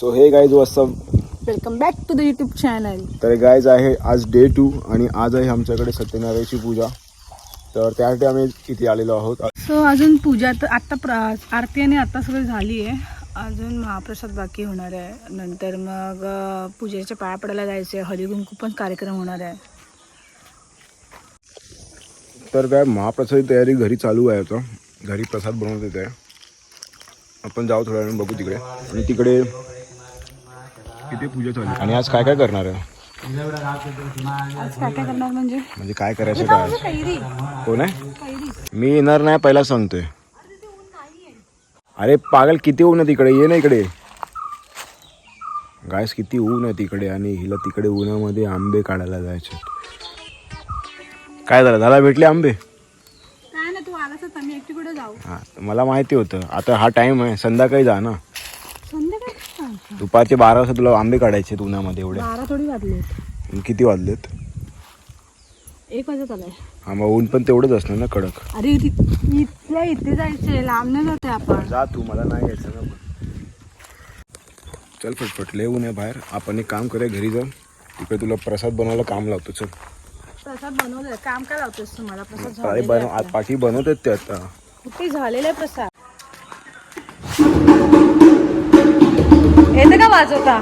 So hey guys what's up, welcome back to the YouTube channel. तर guys आहे आज day 2 आणि आज आहे आमच्याकडे सत्यनारायणची पूजा. तर त्यासाठी आम्ही इथे आलेलो आहोत. सो अजून पूजा तर आत्ता आरती आणि आत्ता सगळं झाली आहे. अजून महाप्रसाद बाकी होणार आहे. नंतर मग पूजेच्या पाया पडायला जायचं आहे. हळदीकुंकू पण कार्यक्रम होणार आहे. तर काय महाप्रसादाची तयारी घरी चालू आहे. आता घरी प्रसाद बनवत येत आहे. आपण जाऊ थोड्या वेळाने बघू तिकडे. आणि तिकडे किती पूजा चालू आहे. आणि आज काय काय करणार आहे? आज काय काय करणार म्हणजे काय करायचं काय? कैरी. कोण आहे? मी येणार नाही पहिला सांगतोय. अरे पागल, किती ऊन आहे तिकडे, ये ना इकडे. गायस किती ऊन आहे तिकडे आणि हिला तिकडे उन्हामध्ये आंबे काढायला जायचे. काय झालं भेटले आंबे? काय ना, तू आलास तर मी एकटी कुठे जाऊ? हा, मला माहिती होतं. आता हा टाइम आहे, संध्याकाळी जा ना. संध्याकाळी दुपारचे 12 वाजता तुला आंबे काढायचे उन्हामध्ये एवढे. 12 थोडी वाजलेत. किती वाजलेत? 1 वाजत आलाय. हा, मग ऊन पण तेवढंच असणार ना कडक. अरे इथल्या इथे जायचंय, लांब नाही जाते आपण. जा तू, मला नाही यायचं ना. चल पटपट, लय ऊन आहे बाहेर. आपण एक काम करूया, घरी जाऊन तिकडे तुला प्रसाद बनवायला काम लावतो. चल. प्रसाद बनवलंय, काम काय लावतोस तुम्हाला? प्रसाद अरे झालेला पाठी बनवतात ते आता. कुठे झालेला आहे प्रसाद? येते का वाजवता?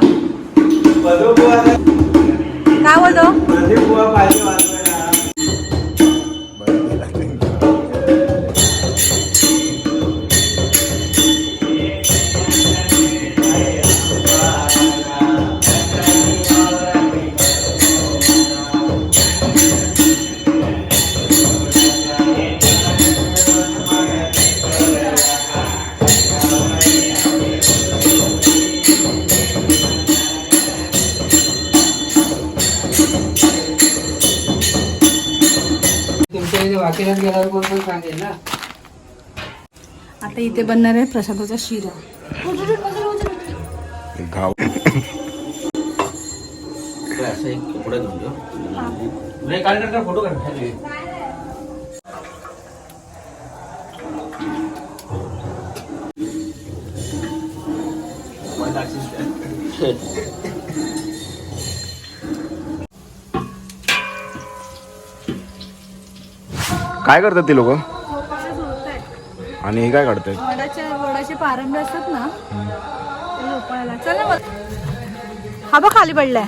काय बोलतो? आता इथे बनणार आहे प्रसादाचा शिरा. घाव काय करतात ते लोक? आणि हे काय काढतायत? वडाचे पारंबे असतात ना, ते झोपायला. चल ना, हा बघ खाली पडलाय.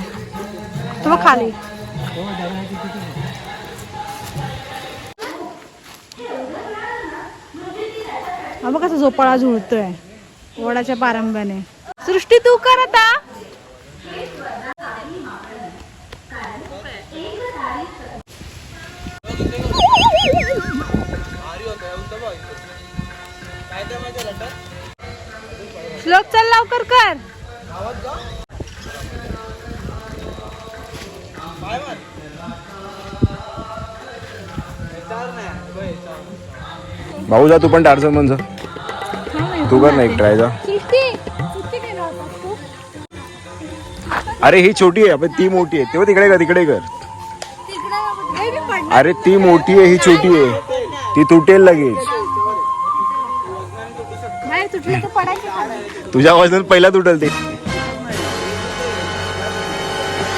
तो बघ खाली. हा बघ कसं झोपाळा झुळतोय वडाच्या पारंब्याने. सृष्टी तू कर आता. श्लोक चल लवकर कर. भाऊ जा, तू पण टारसन बन जा. तू कर ना एक ट्राय जा. अरे ही छोटी आहे, आपण ती मोठी आहे. तेव्हा तिकडे कर, तिकडे कर. अरे ती मोठी आहे, ही छोटी आहे. ती तुटेल लगेच. तुझ्या वजनात पहिला तुटेल ते.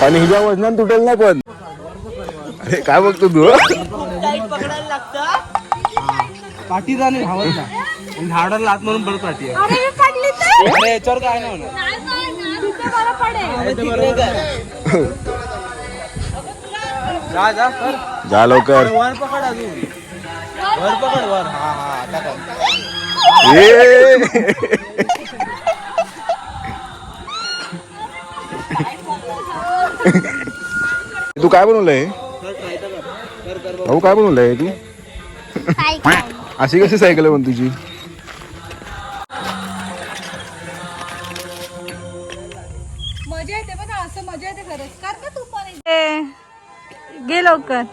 आणि हिच्या वजनात तुटेल ना पण. अरे काय बघतो तू? पाठी जाणे धावत ना, झाडाला लात म्हणून परत पाठी याच्यावर काय नाही होणार. जा जा कर, जा लवकर. वर पकड, अजून वर पकड, वर. हा हा, आता कर. तू काय बनवलंय भाऊ? काय बनवलंय तू? अशी कशी सायकल आहे पण तुझी? मजा येते पण असं, मजा येते खरंच. कर ना तू पण. गे लवकर.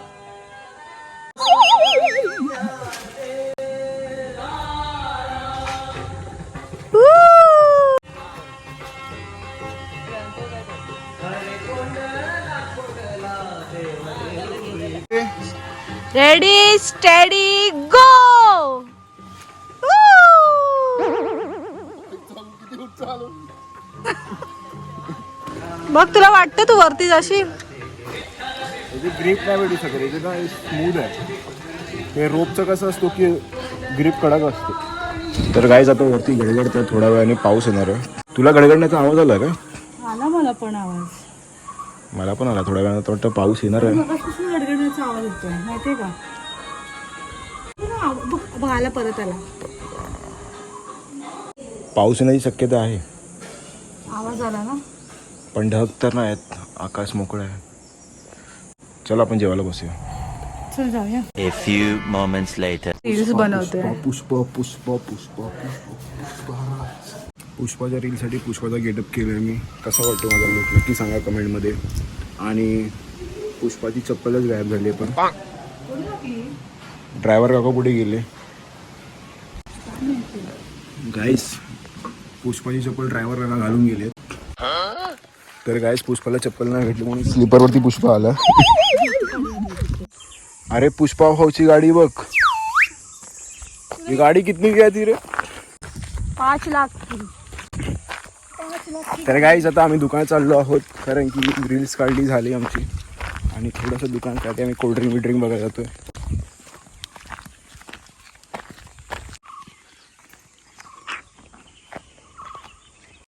रेडी स्टेडी गो. बघ तुला वाटतं तू वरती जाशी ग्रीप नाही भेटू शकत, इथे ना स्मूथ आहे. ते रोपचं कसं असतो की ग्रीप कडक असतो. तर गाईज आता वरती गडगडतं, थोड्या वेळाने पाऊस येणार आहे. तुला गडगडण्याचा आवाज आला का? आला मला पण आवाज. मला पण आला थोड्या वेळानं, वाटतं पाऊस येणार आहे. मगापासून गडगडण्याचा आवाज येतोय माहितीये का? बघ आला, परत आला. पाऊस येण्याची शक्यता आहे, आवाज आला ना. पण ढग तर नाही आहेत, आकाश मोकळं आहे. चला आपण जेवायला बसूया. चल जाऊया. A few moments later. Reels बनवतोय. पुष्पा पुष्पा पुष्पा पुष्पा पुष्पाच्या रीलसाठी पुष्पाचा गेटअप केला मी. कसा वाटतो माझा लुक नक्की सांगा कमेंटमध्ये. आणि पुष्पाची चप्पलच गायब झाली आहे. पण ड्रायव्हर काका कुठे गेले? गाईस पुष्पाची चप्पल ड्रायव्हर काका घालून गेले. तर गाईस पुष्पाला चप्पल नाही भेटली म्हणून स्लीपरवरती पुष्पा आला. अरे पुष्पा भाऊची गाडी बघ. ही गाडी कितनी की आहे रे? 5 लाख. तर गाईज आता आम्ही दुकानात चाललो आहोत, कारण की रील्स काढली झाली आमची. आणि थोडंसं दुकानासाठी आम्ही कोल्ड्रिंक बिल्ड्रिंक बघायला जातोय.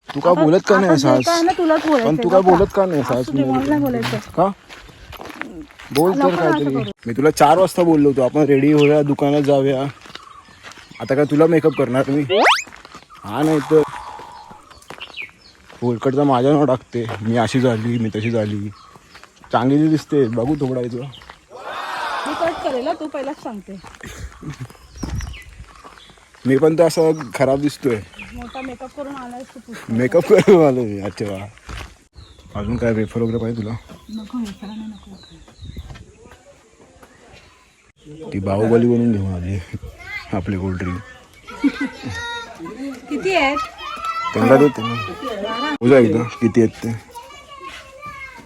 तू का बोलत का नाही सास? पण तू का बोलत का नाही सास? का बोल तर काहीतरी. मी तुला 4 वाजता बोललो होतो आपण रेडी होऊया, दुकानात जाऊया. आता काय तुला मेकअप करणार मी? हा नाही तर फोलकडचा माझ्या नाव टाकते. मी अशी झाली, मी तशी झाली. चांगली दिसते, बघू थोडायचं. मी कट करेल, तू पहिलाच सांगते. मी पण तर असं खराब दिसतोय. मोठा मेकअप करून आलाय तू. मेकअप करून आलो मी. अच्छा वा. अजून काय वेफर वगैरे पाहिजे तुला? नको विचारा नाही, नको. ती बाहुबली बनवून घेऊन आली आपली कोल्ड्रिंक. किती आहेत? त्यांना देते ना. तुझ्या एकदा किती आहेत ते?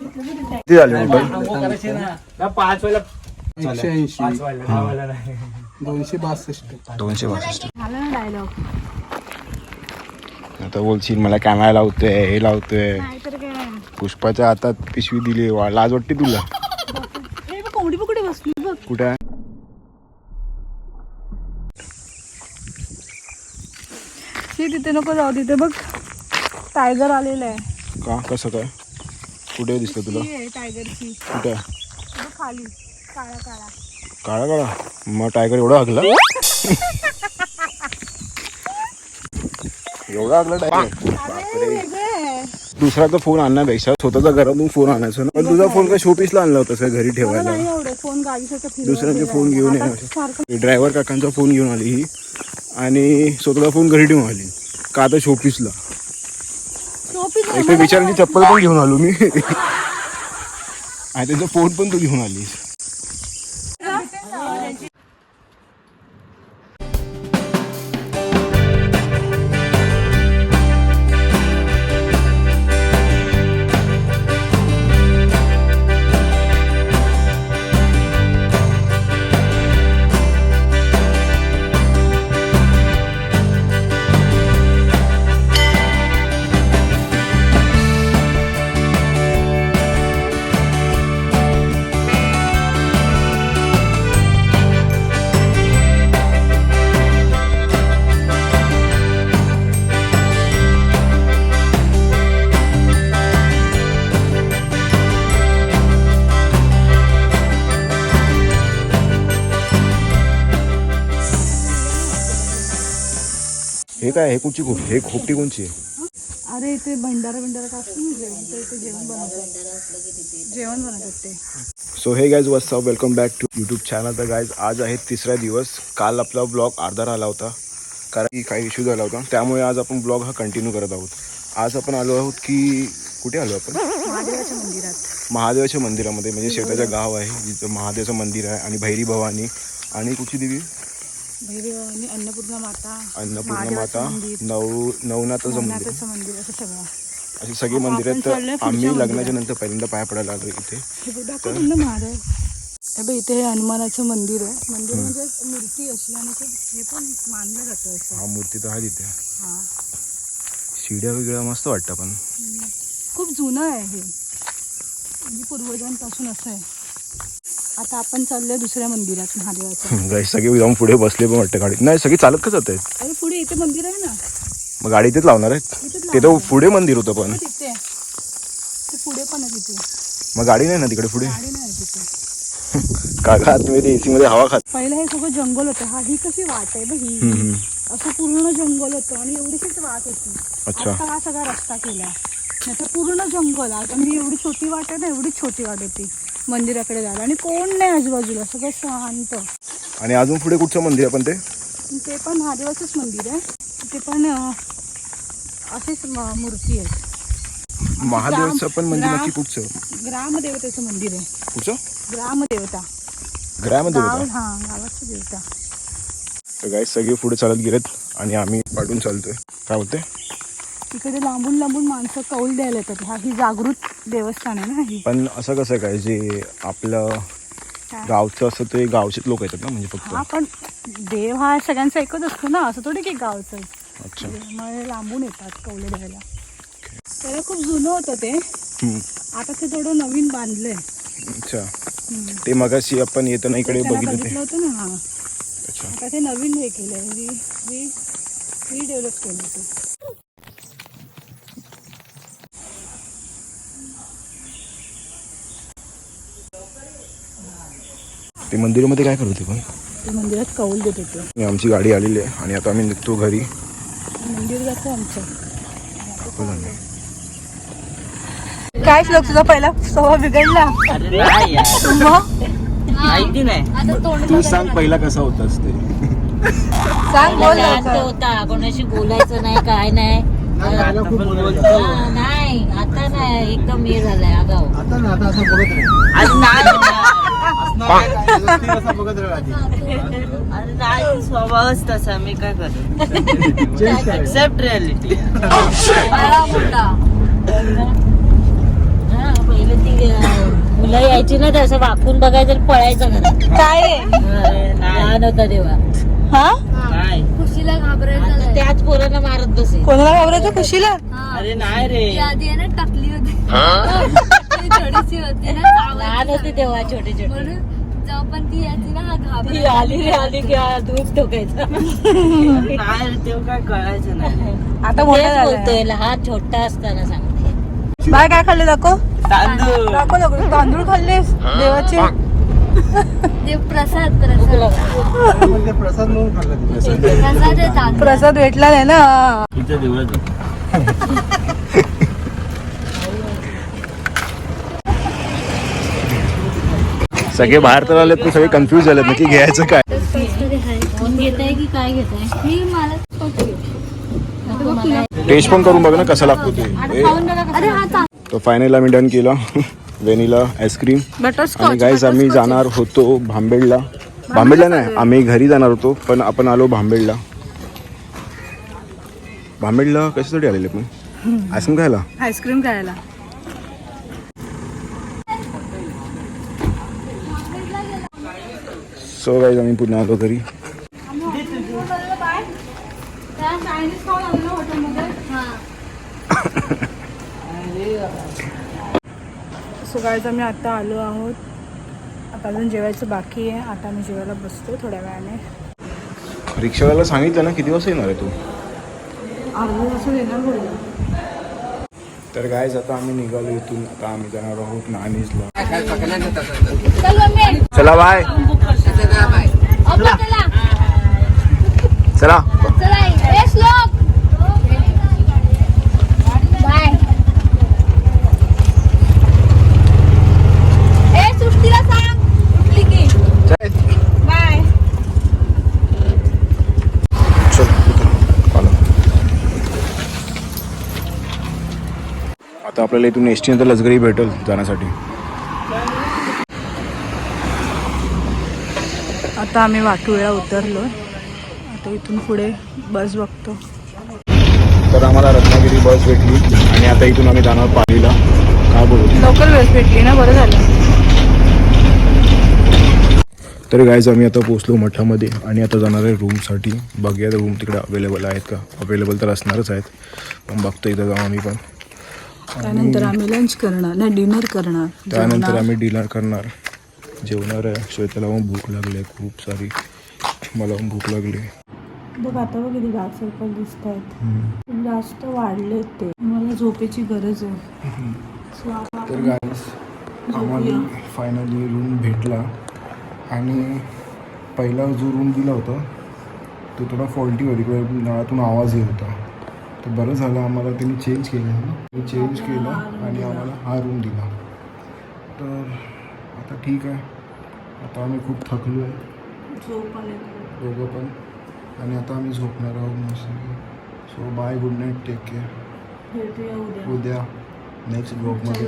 किती झाले टोटल? 5 वेळा 180 262 262. झालं ना डायलॉग. आता बोलशील मला कॅमेरा लावतोय, हे लावतोय. नाहीतर काय. पुष्पाच्या हातात पिशवी दिली. लाज वाटते तुला? हे बघ कोंबडी बघ कुठे बसली बघ. कुठे आहे? तिथे नको जाऊ, तिथे बघ टायगर आलेला आहे. का? कसं काय? कुठे दिसलं तुला? टायगरची कुठे? खाली काळा काळा. काळा काळा? मग टायगर एवढा हगला? एवढा हगला टायगर? दुसरा तर फोन आणण्यापेक्षा स्वतःचा घरातून फोन आणायचा ना. पण तुझा फोन काय शोपीसला आणला होता घरी ठेवायला? फोन गाडीसाठी दुसऱ्यांचे फोन घेऊन ये. ड्रायव्हर काकांचा फोन घेऊन आली ही आणि स्वतःचा फोन घरी ठेवून आली. का आता शोपीसला? एक तर बिचारांची चप्पल पण घेऊन आलो मी आणि त्याचा फोन पण तू घेऊन आलीस. हे काय? हे कुठची खोपटी? हे खोपटी कोणची आहे? अरे इथे भंडारा का असतो ना, इथे जेवण बनवतात ते. So hey guys what's up, welcome back to YouTube channel. तर गाईज आज आहे 3रा दिवस. काल आपला ब्लॉग अर्धा राहिला होता कारण की काही इश्यू झाला होता, त्यामुळे आज आपण ब्लॉग हा कंटिन्यू करत आहोत. आज आपण आलो आहोत की कुठे आलो आपण? महादेवाच्या मंदिरात. महादेवाच्या मंदिरामध्ये, म्हणजे शेताचं गाव आहे जिथं महादेवाचं मंदिर आहे. आणि भैरी भवानी आणि कुठची देवी? भैरी भवानी, अन्नपूर्णा माता, नवनाथाचं मंदिर, असं सगळं. अशी सगळी मंदिर आहेत. तर आम्ही लग्नाच्या नंतर पहिल्यांदा पाया पडायला आलो इथे. महादेव इथे हे हनुमानाचं मंदिर आहे. मंदिर म्हणजे मूर्ती अशी, आणि हे पण मानलं जातं असं. हा मूर्ती तर आहे तिथे. हा शिड्या वगैरे मस्त वाटतं. पण खूप जुनं आहे हे, म्हणजे पूर्वजांपासून असं आहे. आता आपण चाललोय दुसऱ्या मंदिरात महादेवाचं. गाईस सगळे जाऊन पुढे बसले पण वाटतं गाडीत. नाही सगळी चालत का जात आहेत? अरे पुढे इथे मंदिर आहे ना, मग गाडी इथेच लावणार आहेत? इथेच ते तर पुढे मंदिर होतं पण. तिथे ते पुढे पण आहे तिथे. मग गाडी नाही ना तिकडे पुढे? गाडी नाही तिथे. काका आतमध्ये एसी मध्ये हवा खात. पहिलं हे सगळं जंगल होतं. ही कशी वाट आहे बघ ही, असं पूर्ण जंगल होतं आणि एवढीशीच वाट होती. अच्छा. आता हा सगळा रस्ता केला, नाही तर पूर्ण जंगल. आता मी एवढी छोटी वाट आहे ना, एवढीच छोटी वाट होती मंदिराकडे जायला आणि कोण नाही आजूबाजूला, सगळं शांत. आणि अजून पुढे कुठचं मंदिर आहे पण ते? ते पण महादेवाचंच मंदिर आहे. ते पण असेच मूर्ती आहेत. महादेवाचं पण मंदिर नक्की कुठचं? ग्रामदेवतेचं मंदिर आहे. कुठचं? ग्रामदेवता, ग्रामदेवता. गाव, हा गावाची देवता. तर गाईस सगळे पुढे चालत गेलेत आणि आम्ही पाठून चालतोय. काय बोलते? तिकडे लांबून लांबून माणसं कौल द्यायला येतात. ही जागृत देवस्थान आहे ना ही. पण असं कसं काय, जे आपलं गावचं असं ते गावचेच लोक येतात ना, म्हणजे फक्त? हा पण देव हा सगळ्यांचा एकच असतो ना, असं थोडी की गावचं. अच्छा. मग लांबून येतात कौले द्यायला. त्याला खूप जुनं होतं ते, आता ते थोडं नवीन बांधलंय. अच्छा. ते मगाशी आपण येताना इकडे बघितलं ते. होतं ना. हा, अच्छा. आता ते नवीन हे केलंय, रिडेव्हलप केलं ते. ते मंदिरामध्ये काय करत होते पण? ते मंदिरात कौल देत होते. आमची गाडी आलेली आहे आणि आता आम्ही निघतो घरी. मंदिर जातो आमचं. बोला ना. काय श्लोक तुझा पहिला स्वभाव बिघडला? माहिती नाही. तू सांग पहिला कसा होतास ते? सांग, बोल शांत होता, कोणाशी बोलायचं नाही, काय नाही. हा, नाही आता नाही, एकदम हे झालंय आगाव. अरे नाही, स्वभावच तसा, मी काय करू. Accept reality. पहिले ती मुलं यायची ना, तसं वाकून बघायचं, पळायचं घरात. काय लहान होता तेव्हा. हा, नाही. खुशीला घाबरायचं आता त्याच पोरांना मारत बसे. कोणाला घाबरायचं? खुशीला? अरे नाही रे. ती आधी आहे ना टाकली होती. ती थोडीशी होती ना, लहान होते तेव्हा, छोटे छोटे. म्हणून जेव्हा पण ती यायची ना, हा ती घाबरायचा. आली रे, आली की दूध ठोकायचा. नाही रे, तेव्हा काय कळायचं नाही. आता मोठा तेच झालाय. बोलतोय, लहान छोटा असताना सांगते. बाय काय खाल्ले? दाखव तांदूळ. दाखव. तांदूळ खाल्लेस देवाचे? ते प्रसाद प्रसाद आहे तांदूळ. प्रसाद भेटला नाही ना. तुझा दिवस. सगळे बाहेर तर आलेत, पण सगळे कन्फ्युज झालेत नक्की घ्यायचं काय. फोन घेताय की काय घेताय? मी मला टेस्ट पण करून बघ ना कसा लागतो ते. अरे हा चांगला. तो फायनल आम्ही डन केला. Vanilla ice cream. आणि गाईज आम्ही जाणार होतो भांबेडला. भांबेडला नाही, आम्ही घरी जाणार होतो, पण आपण आलो भांबेडला. भांबेडला कशासाठी आलेले पण? आईस्क्रीम खायला. आईस्क्रीम खायला. सो गाईज आम्ही पुन्हा आलो घरी. सो गाईज आम्ही आता आलो आहोत. आता अजून जेवायचं बाकी आहे. आता आम्ही जेवायला बसतो थोड्या वेळाने. रिक्षावाल्याला सांगितलं ना किती वाजता येणार आहे तू? अर्धा तास येणार बोलला. तर गाईज आता आम्ही निघालो इथून. आता आम्ही जाणार आहोत नानीजला. चला बाय. चला. आता आपल्याला इथून एसटी नंतर लसगरी भेटेल जाण्यासाठी. आता आम्ही वाटुळ्या उतरलो. आता इथून पुढे बस बघतो. तर आम्हाला रत्नागिरी बस भेटली आणि आता इथून आम्ही जाणार पालीला. काय बोलू? लोकल बस भेटली ना, बरं झालं. तर गाईज आम्ही आता पोचलो मठामध्ये आणि आता जाणार आहे रूमसाठी. बघूया रूम तिकडे अवेलेबल आहेत का. अवेलेबल तर असणारच आहेत, पण बघतो इथं जाऊ आम्ही पण. त्यानंतर आम्ही लंच करणार नाही डिनर करणार. त्यानंतर आम्ही डिनर करणार, जेवणार आहे. श्वेताला पण भूक लागली आहे खूप सारी, मला पण भूक लागली आहे. बघ आता बघ किती डार्क सर्कल दिसत आहेत, जास्त वाढलेत ते. मला झोपेची गरज आहे. तर गाईस आम्हाला फायनली रूम भेटला आणि पहिला जो रूम दिला होता तो थोडा फॉल्टी होती, नळातून आवाज येत होता. तर बरं झालं आम्हाला त्यांनी चेंज केलं, चेंज केलं आणि आम्हाला हा रूम दिला. तर आता ठीक आहे, आता आम्ही खूप थकलो आहे दोघं पण, आणि आता आम्ही झोपणार आहोत मस्त. So bye, good night, take care. भेटूया उद्या. उद्या नेक्स्ट ब्लॉगमध्ये.